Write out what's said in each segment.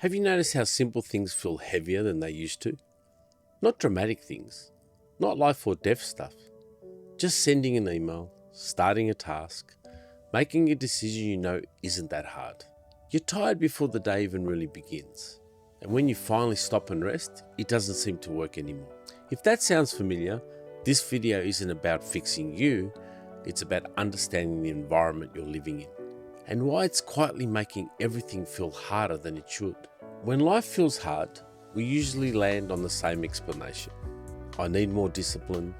Have you noticed how simple things feel heavier than they used to? Not dramatic things, not life or death stuff. Just sending an email, starting a task, making a decision you know isn't that hard. You're tired before the day even really begins. And when you finally stop and rest, it doesn't seem to work anymore. If that sounds familiar, this video isn't about fixing you, it's about understanding the environment you're living in and why it's quietly making everything feel harder than it should. When life feels hard, we usually land on the same explanation. I need more discipline.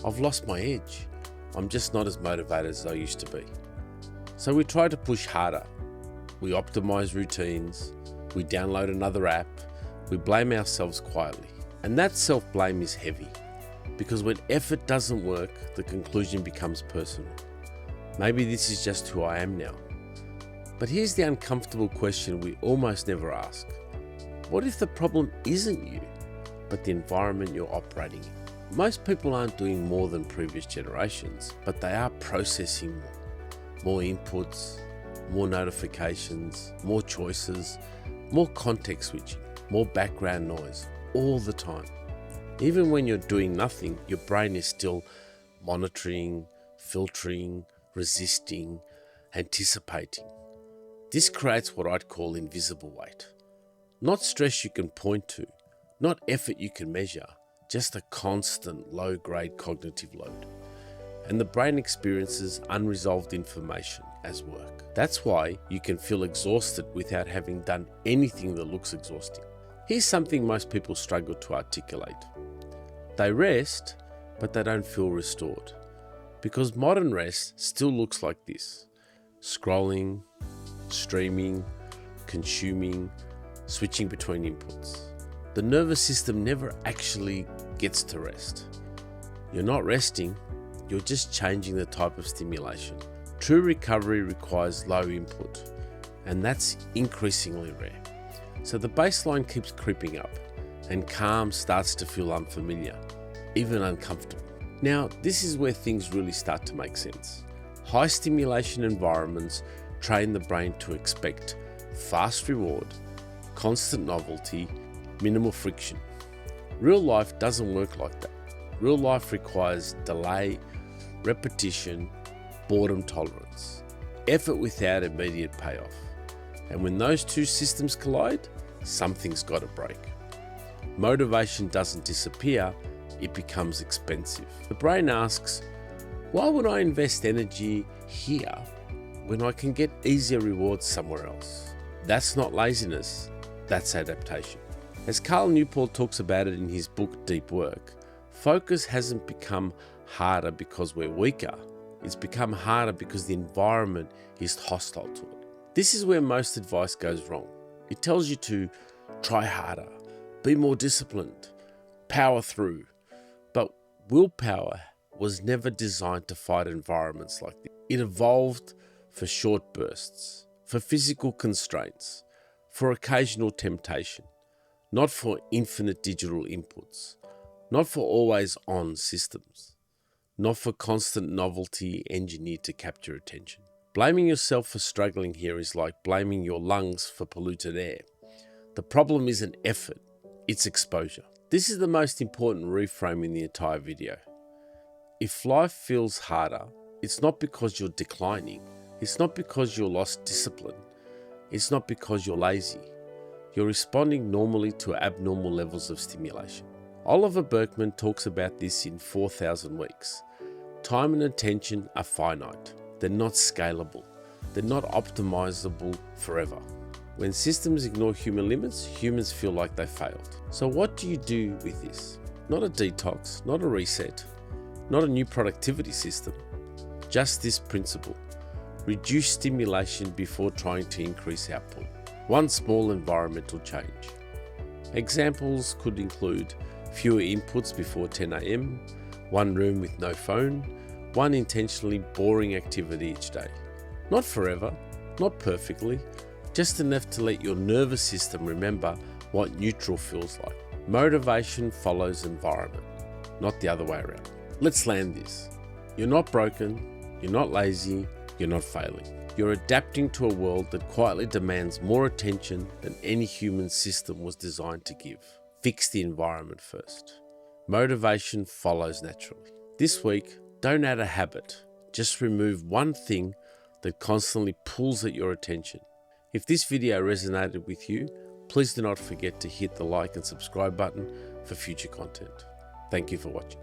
I've lost my edge. I'm just not as motivated as I used to be. So we try to push harder. We optimize routines. We download another app. We blame ourselves quietly. And that self-blame is heavy because when effort doesn't work, the conclusion becomes personal. Maybe this is just who I am now. But here's the uncomfortable question we almost never ask. What if the problem isn't you, but the environment you're operating in? Most people aren't doing more than previous generations, but they are processing more inputs, more notifications, more choices, more context switching, more background noise all the time. Even when you're doing nothing, your brain is still monitoring, filtering, resisting, anticipating. This creates what I'd call invisible weight. Not stress you can point to, not effort you can measure, just a constant low-grade cognitive load. And the brain experiences unresolved information as work. That's why you can feel exhausted without having done anything that looks exhausting. Here's something most people struggle to articulate. They rest, but they don't feel restored. Because modern rest still looks like this: scrolling, streaming, consuming, switching between inputs. The nervous system never actually gets to rest. You're not resting, you're just changing the type of stimulation. True recovery requires low input, and that's increasingly rare. So the baseline keeps creeping up, and calm starts to feel unfamiliar, even uncomfortable. Now, this is where things really start to make sense. High stimulation environments train the brain to expect fast reward, constant novelty, minimal friction. Real life doesn't work like that. Real life requires delay, repetition, boredom tolerance, effort without immediate payoff. And when those two systems collide, something's got to break. Motivation doesn't disappear, it becomes expensive. The brain asks, why would I invest energy here when I can get easier rewards somewhere else? That's not laziness, that's adaptation. As Carl Newport talks about it in his book Deep Work, focus hasn't become harder because we're weaker. It's become harder because the environment is hostile to it. This is where most advice goes wrong. It tells you to try harder, be more disciplined, power through. But willpower was never designed to fight environments like this. It evolved for short bursts, for physical constraints, for occasional temptation, not for infinite digital inputs, not for always on systems, not for constant novelty engineered to capture attention. Blaming yourself for struggling here is like blaming your lungs for polluted air. The problem isn't effort, it's exposure. This is the most important reframe in the entire video. If life feels harder, it's not because you're declining. It's not because you lost discipline. It's not because you're lazy. You're responding normally to abnormal levels of stimulation. Oliver Burkeman talks about this in 4,000 Weeks. Time and attention are finite. They're not scalable. They're not optimizable forever. When systems ignore human limits, humans feel like they failed. So what do you do with this? Not a detox, not a reset, not a new productivity system. Just this principle. Reduce stimulation before trying to increase output. One small environmental change. Examples could include fewer inputs before 10 a.m, one room with no phone, one intentionally boring activity each day. Not forever, not perfectly, just enough to let your nervous system remember what neutral feels like. Motivation follows environment, not the other way around. Let's land this. You're not broken, you're not lazy, you're not failing. You're adapting to a world that quietly demands more attention than any human system was designed to give. Fix the environment first. Motivation follows naturally. This week, don't add a habit. Just remove one thing that constantly pulls at your attention. If this video resonated with you, please do not forget to hit the like and subscribe button for future content. Thank you for watching.